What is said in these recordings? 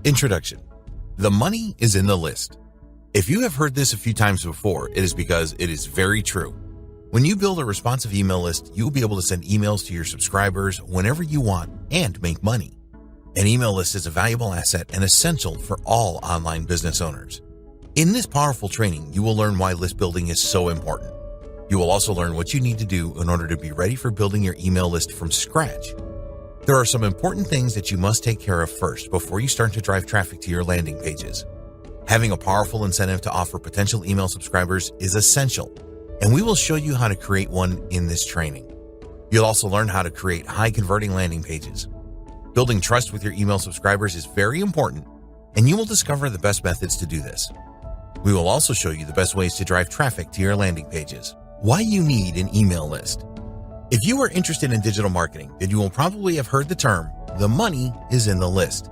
Introduction. The money is in the list. If you have heard this a few times before, it is because it is very true. When you build a responsive email list, you'll be able to send emails to your subscribers whenever you want and make money. An email list is a valuable asset and essential for all online business owners. In this powerful training, you will learn why list building is so important. You will also learn what you need to do in order to be ready for building your email list from scratch. There are some important things that you must take care of first before you start to drive traffic to your landing pages. Having a powerful incentive to offer potential email subscribers is essential, and we will show you how to create one in this training. You'll also learn how to create high-converting landing pages. Building trust with your email subscribers is very important, and you will discover the best methods to do this. We will also show you the best ways to drive traffic to your landing pages. Why you need an email list. If you are interested in digital marketing, then you will probably have heard the term, the money is in the list.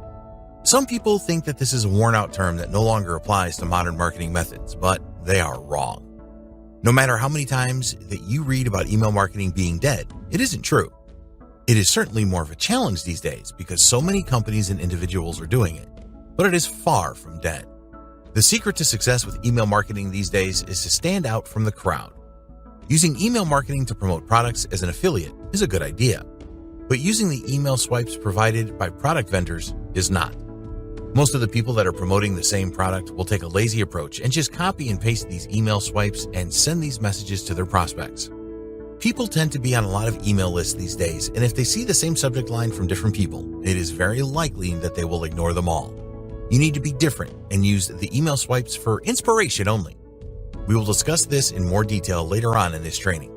Some people think that this is a worn-out term that no longer applies to modern marketing methods, but they are wrong. No matter how many times that you read about email marketing being dead, it isn't true. It is certainly more of a challenge these days because so many companies and individuals are doing it, but it is far from dead. The secret to success with email marketing these days is to stand out from the crowd. Using email marketing to promote products as an affiliate is a good idea, but using the email swipes provided by product vendors is not. Most of the people that are promoting the same product will take a lazy approach and just copy and paste these email swipes and send these messages to their prospects. People tend to be on a lot of email lists these days, and if they see the same subject line from different people, it is very likely that they will ignore them all. You need to be different and use the email swipes for inspiration only. We will discuss this in more detail later on in this training.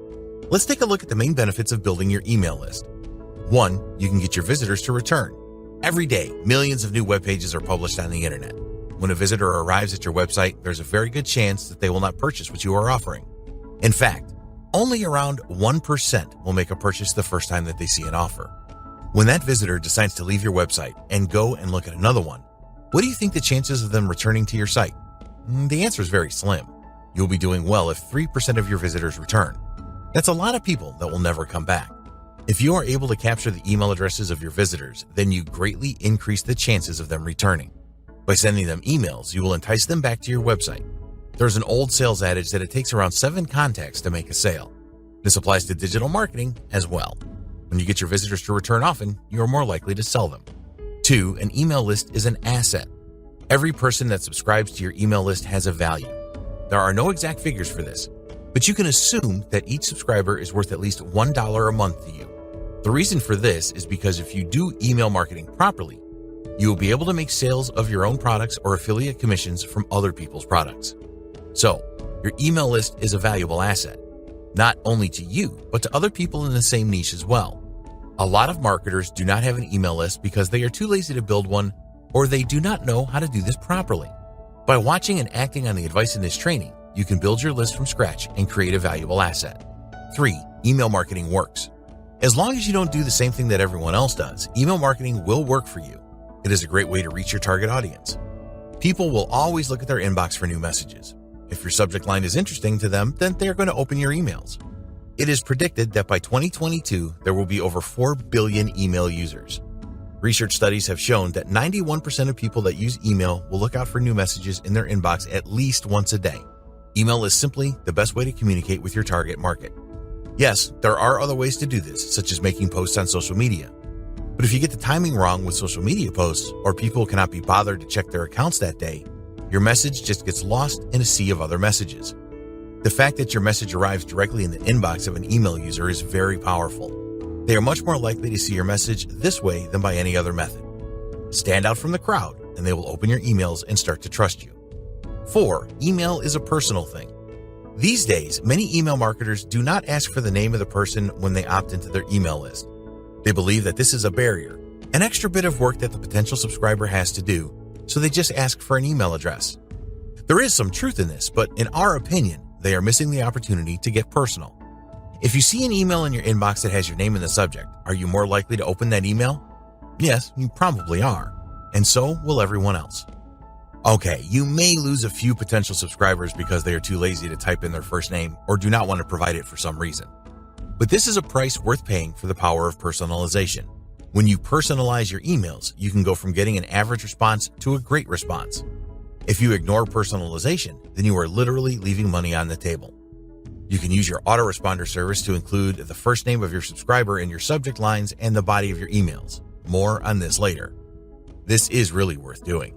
Let's take a look at the main benefits of building your email list. 1. You can get your visitors to return. Every day, millions of new web pages are published on the internet. When a visitor arrives at your website, there's a very good chance that they will not purchase what you are offering. In fact, only around 1% will make a purchase the first time that they see an offer. When that visitor decides to leave your website and go and look at another one, what do you think the chances of them returning to your site? The answer is very slim. You'll be doing well if 3% of your visitors return. That's a lot of people that will never come back. If you are able to capture the email addresses of your visitors, then you greatly increase the chances of them returning. By sending them emails, you will entice them back to your website. There's an old sales adage that it takes around 7 contacts to make a sale. This applies to digital marketing as well. When you get your visitors to return often, you are more likely to sell them. 2. An email list is an asset. Every person that subscribes to your email list has a value. There are no exact figures for this, but you can assume that each subscriber is worth at least $1 a month to you. The reason for this is because if you do email marketing properly, you will be able to make sales of your own products or affiliate commissions from other people's products. So, your email list is a valuable asset, not only to you, but to other people in the same niche as well. A lot of marketers do not have an email list because they are too lazy to build one, or they do not know how to do this properly. By watching and acting on the advice in this training, you can build your list from scratch and create a valuable asset. 3. Email marketing works. As long as you don't do the same thing that everyone else does, email marketing will work for you. It is a great way to reach your target audience. People will always look at their inbox for new messages. If your subject line is interesting to them, then they are going to open your emails. It is predicted that by 2022, there will be over 4 billion email users. Research studies have shown that 91% of people that use email will look out for new messages in their inbox at least once a day. Email is simply the best way to communicate with your target market. Yes, there are other ways to do this, such as making posts on social media. But if you get the timing wrong with social media posts, or people cannot be bothered to check their accounts that day, your message just gets lost in a sea of other messages. The fact that your message arrives directly in the inbox of an email user is very powerful. They are much more likely to see your message this way than by any other method. Stand out from the crowd, and they will open your emails and start to trust you. 4. Email is a personal thing. These days, many email marketers do not ask for the name of the person when they opt into their email list. They believe that this is a barrier, an extra bit of work that the potential subscriber has to do, so they just ask for an email address. There is some truth in this, but in our opinion, they are missing the opportunity to get personal. If you see an email in your inbox that has your name in the subject, are you more likely to open that email? Yes, you probably are, and so will everyone else. Okay, you may lose a few potential subscribers because they are too lazy to type in their first name or do not want to provide it for some reason. But this is a price worth paying for the power of personalization. When you personalize your emails, you can go from getting an average response to a great response. If you ignore personalization, then you are literally leaving money on the table. You can use your autoresponder service to include the first name of your subscriber in your subject lines and the body of your emails. More on this later. This is really worth doing.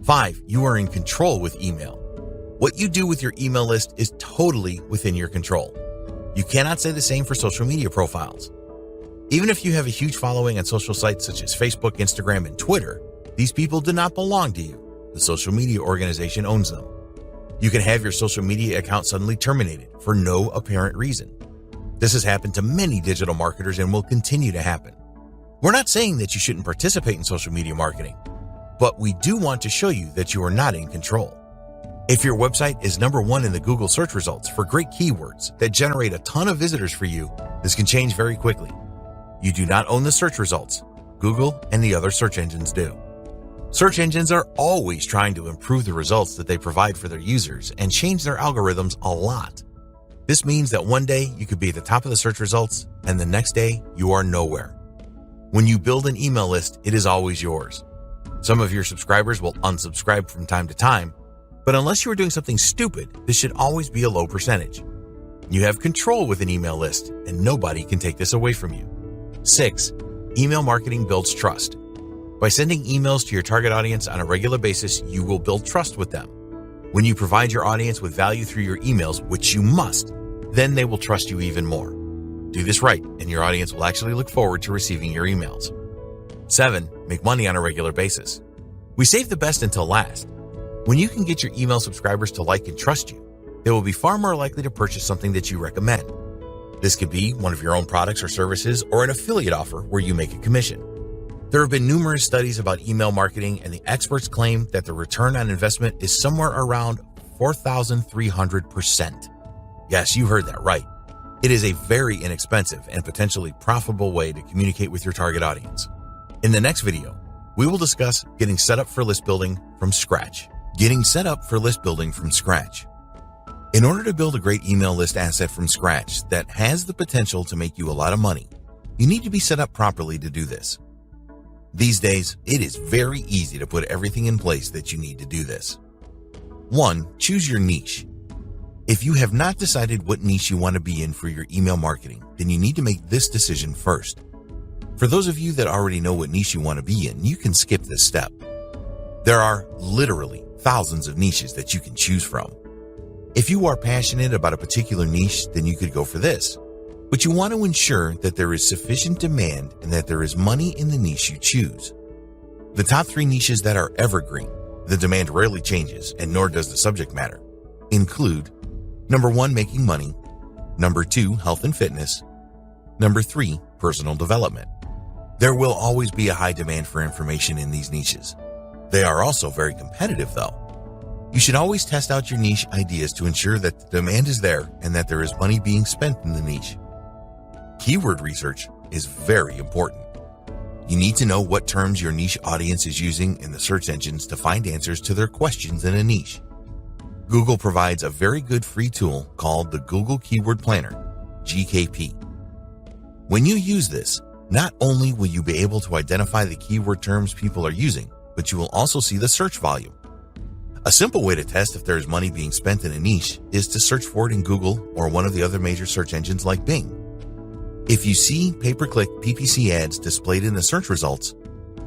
5. You are in control with email. What you do with your email list is totally within your control. You cannot say the same for social media profiles. Even if you have a huge following on social sites such as Facebook, Instagram, and Twitter, these people do not belong to you. The social media organization owns them. You can have your social media account suddenly terminated for no apparent reason. This has happened to many digital marketers and will continue to happen. We're not saying that you shouldn't participate in social media marketing, but we do want to show you that you are not in control. If your website is number 1 in the Google search results for great keywords that generate a ton of visitors for you, this can change very quickly. You do not own the search results. Google and the other search engines do. Search engines are always trying to improve the results that they provide for their users and change their algorithms a lot. This means that one day you could be at the top of the search results and the next day you are nowhere. When you build an email list, it is always yours. Some of your subscribers will unsubscribe from time to time, but unless you are doing something stupid, this should always be a low percentage. You have control with an email list, and nobody can take this away from you. 6. Email marketing builds trust. By sending emails to your target audience on a regular basis, you will build trust with them. When you provide your audience with value through your emails, which you must, then they will trust you even more. Do this right, and your audience will actually look forward to receiving your emails. 7. Make money on a regular basis. We save the best until last. When you can get your email subscribers to like and trust you, they will be far more likely to purchase something that you recommend. This could be one of your own products or services or an affiliate offer where you make a commission. There have been numerous studies about email marketing, and the experts claim that the return on investment is somewhere around 4,300%. Yes, you heard that right. It is a very inexpensive and potentially profitable way to communicate with your target audience. In the next video, we will discuss getting set up for list building from scratch. Getting set up for list building from scratch. In order to build a great email list asset from scratch that has the potential to make you a lot of money, you need to be set up properly to do this. These days, it is very easy to put everything in place that you need to do this. 1. Choose your niche. If you have not decided what niche you want to be in for your email marketing, then you need to make this decision first. For those of you that already know what niche you want to be in, you can skip this step. There are literally thousands of niches that you can choose from. If you are passionate about a particular niche, then you could go for this. But you want to ensure that there is sufficient demand and that there is money in the niche you choose. The top 3 niches that are evergreen, the demand rarely changes and nor does the subject matter, include number 1, making money, number 2, health and fitness, number 3, personal development. There will always be a high demand for information in these niches. They are also very competitive though. You should always test out your niche ideas to ensure that the demand is there and that there is money being spent in the niche. Keyword research is very important. You need to know what terms your niche audience is using in the search engines to find answers to their questions in a niche. Google provides a very good free tool called the Google Keyword Planner, GKP. When you use this, not only will you be able to identify the keyword terms people are using, but you will also see the search volume. A simple way to test if there is money being spent in a niche is to search for it in Google or one of the other major search engines like Bing. If you see pay-per-click PPC ads displayed in the search results,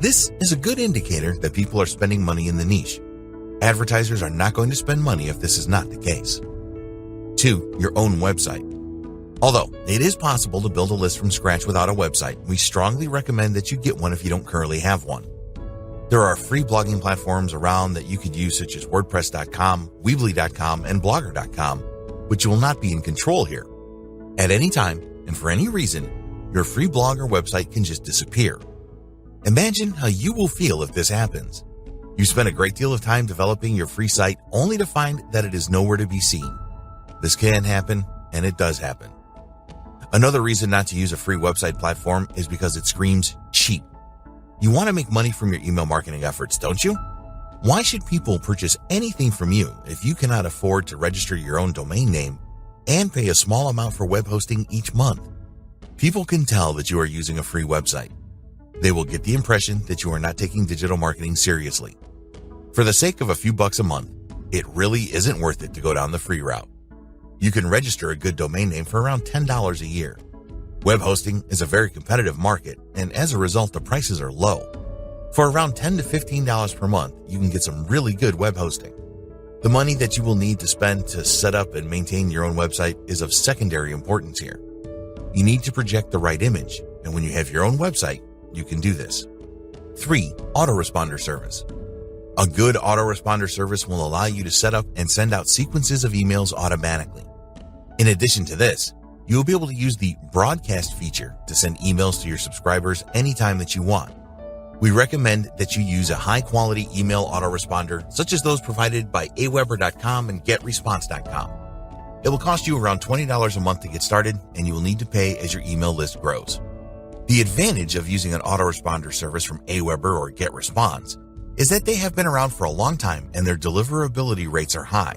this is a good indicator that people are spending money in the niche. Advertisers are not going to spend money if this is not the case. 2. Your own website. Although it is possible to build a list from scratch without a website, we strongly recommend that you get one if you don't currently have one. There are free blogging platforms around that you could use such as WordPress.com, Weebly.com, and Blogger.com, but you will not be in control here. At any time, and for any reason, your free blog or website can just disappear. Imagine how you will feel if this happens. You spend a great deal of time developing your free site only to find that it is nowhere to be seen. This can happen, and it does happen. Another reason not to use a free website platform is because it screams cheap. You want to make money from your email marketing efforts, don't you? Why should people purchase anything from you if you cannot afford to register your own domain name and pay a small amount for web hosting each month? People can tell that you are using a free website. They will get the impression that you are not taking digital marketing seriously. For the sake of a few bucks a month, it really isn't worth it to go down the free route. You can register a good domain name for around $10 a year. Web hosting is a very competitive market, and as a result, the prices are low. For around $10 to $15 per month, you can get some really good web hosting. The money that you will need to spend to set up and maintain your own website is of secondary importance here. You need to project the right image, and when you have your own website, you can do this. 3. Autoresponder service. A good autoresponder service will allow you to set up and send out sequences of emails automatically. In addition to this, you will be able to use the broadcast feature to send emails to your subscribers anytime that you want. We recommend that you use a high-quality email autoresponder such as those provided by aweber.com and getresponse.com. It will cost you around $20 a month to get started, and you will need to pay as your email list grows. The advantage of using an autoresponder service from Aweber or GetResponse is that they have been around for a long time and their deliverability rates are high.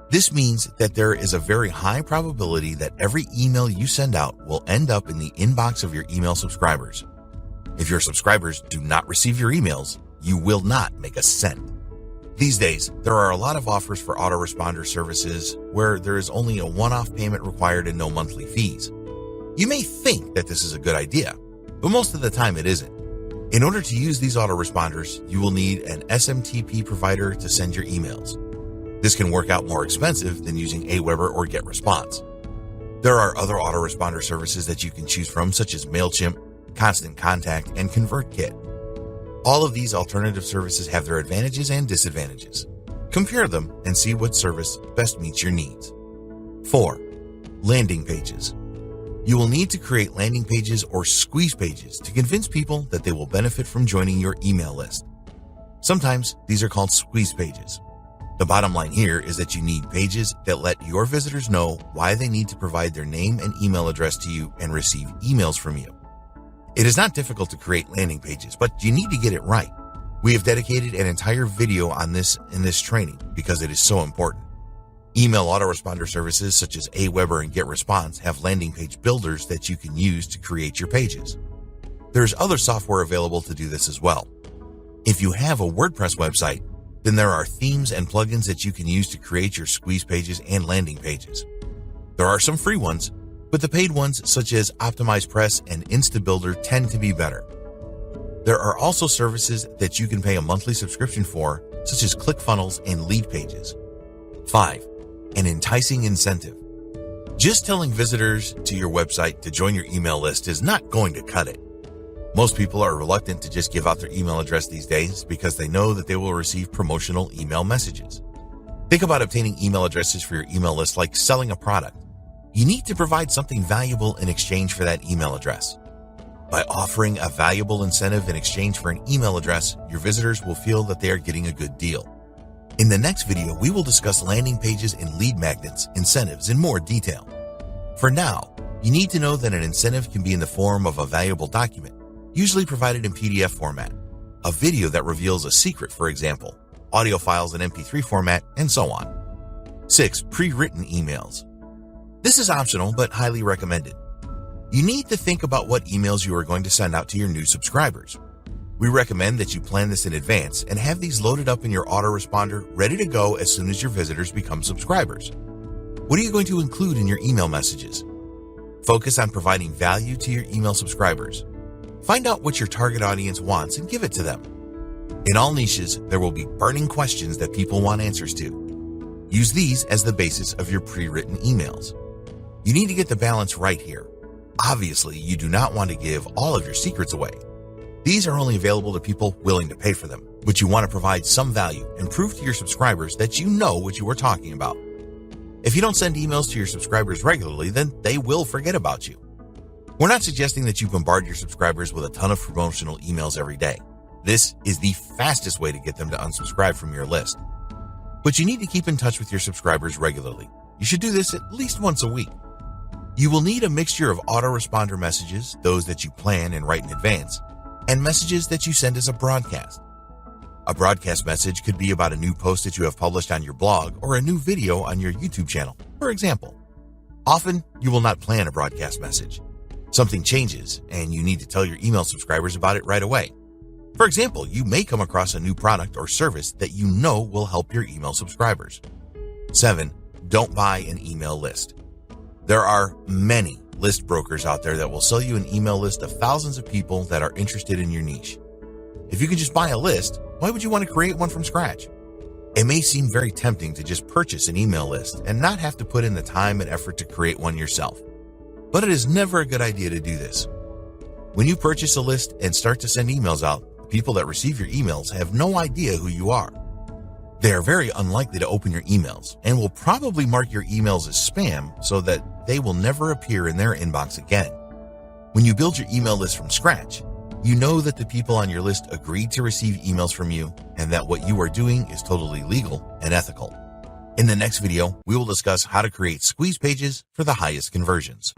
This means that there is a very high probability that every email you send out will end up in the inbox of your email subscribers. If your subscribers do not receive your emails, you will not make a cent. These days, there are a lot of offers for autoresponder services where there is only a one-off payment required and no monthly fees. You may think that this is a good idea, but most of the time it isn't. In order to use these autoresponders, you will need an SMTP provider to send your emails. This can work out more expensive than using Aweber or GetResponse. There are other autoresponder services that you can choose from, such as MailChimp, Constant Contact, and ConvertKit. All of these alternative services have their advantages and disadvantages. Compare them and see what service best meets your needs. 4. Landing pages. You will need to create landing pages or squeeze pages to convince people that they will benefit from joining your email list. Sometimes these are called squeeze pages. The bottom line here is that you need pages that let your visitors know why they need to provide their name and email address to you and receive emails from you. It is not difficult to create landing pages, but you need to get it right. We have dedicated an entire video on this in this training because it is so important. Email autoresponder services such as Aweber and GetResponse have landing page builders that you can use to create your pages. There's other software available to do this as well. If you have a WordPress website, then there are themes and plugins that you can use to create your squeeze pages and landing pages. There are some free ones, but the paid ones such as OptimizePress and InstaBuilder tend to be better. There are also services that you can pay a monthly subscription for, such as ClickFunnels and Leadpages. 5. An enticing incentive. Just telling visitors to your website to join your email list is not going to cut it. Most people are reluctant to just give out their email address these days because they know that they will receive promotional email messages. Think about obtaining email addresses for your email list like selling a product. You need to provide something valuable in exchange for that email address. By offering a valuable incentive in exchange for an email address, your visitors will feel that they are getting a good deal. In the next video, we will discuss landing pages and lead magnets, incentives in more detail. For now, you need to know that an incentive can be in the form of a valuable document, usually provided in PDF format, a video that reveals a secret, for example, audio files in MP3 format, and so on. 6. Pre-written emails. This is optional but highly recommended. You need to think about what emails you are going to send out to your new subscribers. We recommend that you plan this in advance and have these loaded up in your autoresponder ready to go as soon as your visitors become subscribers. What are you going to include in your email messages? Focus on providing value to your email subscribers. Find out what your target audience wants and give it to them. In all niches, there will be burning questions that people want answers to. Use these as the basis of your pre-written emails. You need to get the balance right here. Obviously, you do not want to give all of your secrets away. These are only available to people willing to pay for them, but you want to provide some value and prove to your subscribers that you know what you are talking about. If you don't send emails to your subscribers regularly, then they will forget about you. We're not suggesting that you bombard your subscribers with a ton of promotional emails every day. This is the fastest way to get them to unsubscribe from your list. But you need to keep in touch with your subscribers regularly. You should do this at least once a week. You will need a mixture of autoresponder messages, those that you plan and write in advance, and messages that you send as a broadcast. A broadcast message could be about a new post that you have published on your blog or a new video on your YouTube channel, for example. Often, you will not plan a broadcast message. Something changes and you need to tell your email subscribers about it right away. For example, you may come across a new product or service that you know will help your email subscribers. 7. Don't buy an email list. There are many list brokers out there that will sell you an email list of thousands of people that are interested in your niche. If you can just buy a list, why would you want to create one from scratch? It may seem very tempting to just purchase an email list and not have to put in the time and effort to create one yourself. But it is never a good idea to do this. When you purchase a list and start to send emails out, the people that receive your emails have no idea who you are. They are very unlikely to open your emails and will probably mark your emails as spam so that they will never appear in their inbox again. When you build your email list from scratch, you know that the people on your list agreed to receive emails from you and that what you are doing is totally legal and ethical. In the next video, we will discuss how to create squeeze pages for the highest conversions.